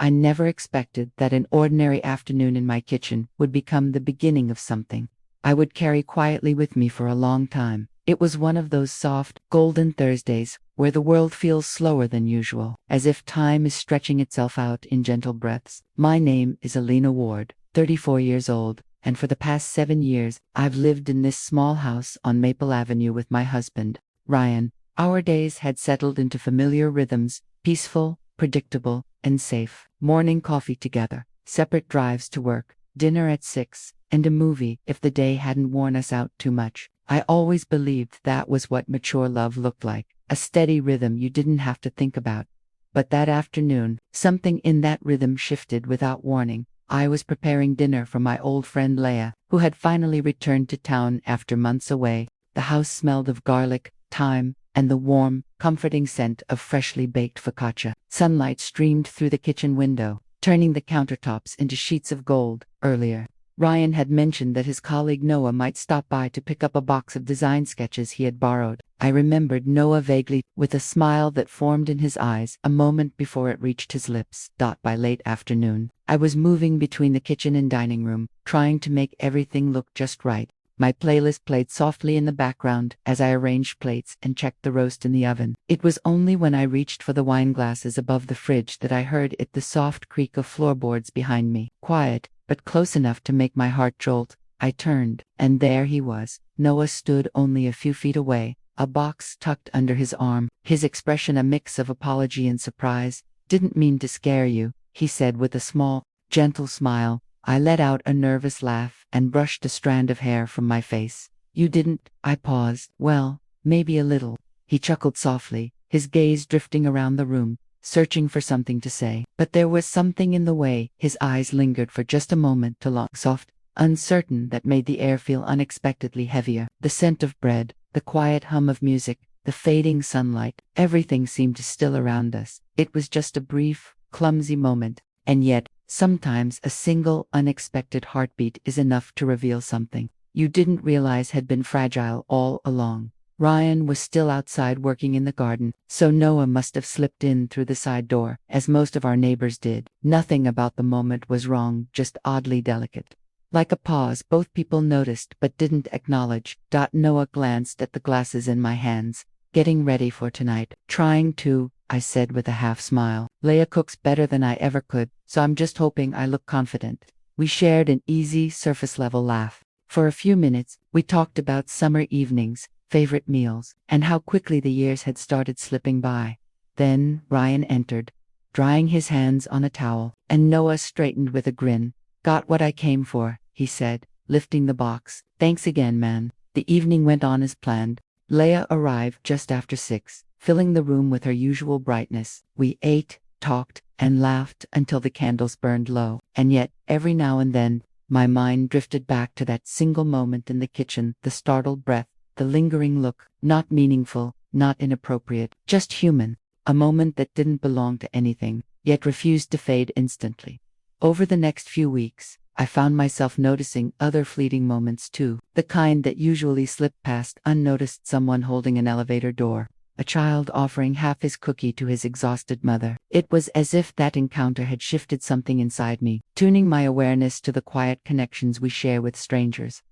I never expected that an ordinary afternoon in my kitchen would become the beginning of something I would carry quietly with me for a long time. It was one of those soft, golden Thursdays where the world feels slower than usual, as if time is stretching itself out in gentle breaths. My name is Alina Ward, 34 years old, and for the past 7 years, I've lived in this small house on Maple Avenue with my husband, Ryan. Our days had settled into familiar rhythms, peaceful, predictable, and safe. Morning coffee together, separate drives to work, dinner at 6, and a movie if the day hadn't worn us out too much. I always believed that was what mature love looked like, a steady rhythm you didn't have to think about. But that afternoon, something in that rhythm shifted without warning. I was preparing dinner for my old friend Leah, who had finally returned to town after months away. The house smelled of garlic, thyme, and the warm, comforting scent of freshly baked focaccia. Sunlight streamed through the kitchen window, turning the countertops into sheets of gold. Earlier, Ryan had mentioned that his colleague Noah might stop by to pick up a box of design sketches he had borrowed. I remembered Noah vaguely, with a smile that formed in his eyes a moment before it reached his lips. By late afternoon, I was moving between the kitchen and dining room, trying to make everything look just right. My playlist played softly in the background as I arranged plates and checked the roast in the oven. It was only when I reached for the wine glasses above the fridge that I heard the soft creak of floorboards behind me. Quiet, but close enough to make my heart jolt. I turned, and there he was. Noah stood only a few feet away, a box tucked under his arm, his expression a mix of apology and surprise. "Didn't mean to scare you," he said with a small, gentle smile. I let out a nervous laugh and brushed a strand of hair from my face. "You didn't?" I paused. "Well, maybe a little." He chuckled softly, his gaze drifting around the room, searching for something to say. But there was something in the way his eyes lingered for just a moment too long, soft, uncertain, that made the air feel unexpectedly heavier. The scent of bread, the quiet hum of music, the fading sunlight, everything seemed still around us. It was just a brief, clumsy moment, and yet, sometimes a single, unexpected heartbeat is enough to reveal something you didn't realize had been fragile all along. Ryan was still outside working in the garden, so Noah must have slipped in through the side door, as most of our neighbors did. Nothing about the moment was wrong, just oddly delicate. Like a pause both people noticed but didn't acknowledge. Noah glanced at the glasses in my hands. "Getting ready for tonight." "Trying to," I said with a half smile. "Leah cooks better than I ever could, so I'm just hoping I look confident." We shared an easy, surface-level laugh. For a few minutes, we talked about summer evenings, favorite meals, and how quickly the years had started slipping by. Then Ryan entered, drying his hands on a towel, and Noah straightened with a grin. "Got what I came for," he said, lifting the box. "Thanks again, man." The evening went on as planned. Leah arrived just after 6, filling the room with her usual brightness. We ate, talked, and laughed until the candles burned low. And yet, every now and then, my mind drifted back to that single moment in the kitchen, the startled breath, the lingering look, not meaningful, not inappropriate, just human. A moment that didn't belong to anything, yet refused to fade instantly. Over the next few weeks, I found myself noticing other fleeting moments too, the kind that usually slip past unnoticed: someone holding an elevator door, a child offering half his cookie to his exhausted mother. It was as if that encounter had shifted something inside me, tuning my awareness to the quiet connections we share with strangers.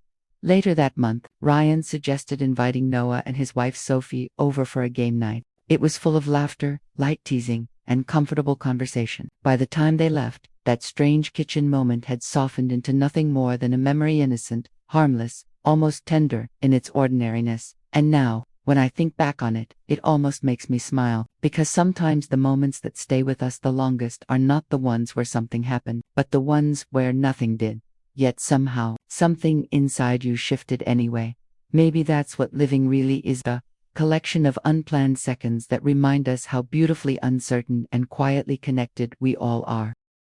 Later that month, Ryan suggested inviting Noah and his wife Sophie over for a game night. It was full of laughter, light teasing, and comfortable conversation. By the time they left, that strange kitchen moment had softened into nothing more than a memory, innocent, harmless, almost tender in its ordinariness. And now, when I think back on it, it almost makes me smile, because sometimes the moments that stay with us the longest are not the ones where something happened, but the ones where nothing did. Yet somehow, something inside you shifted anyway. Maybe that's what living really is, a collection of unplanned seconds that remind us how beautifully uncertain and quietly connected we all are.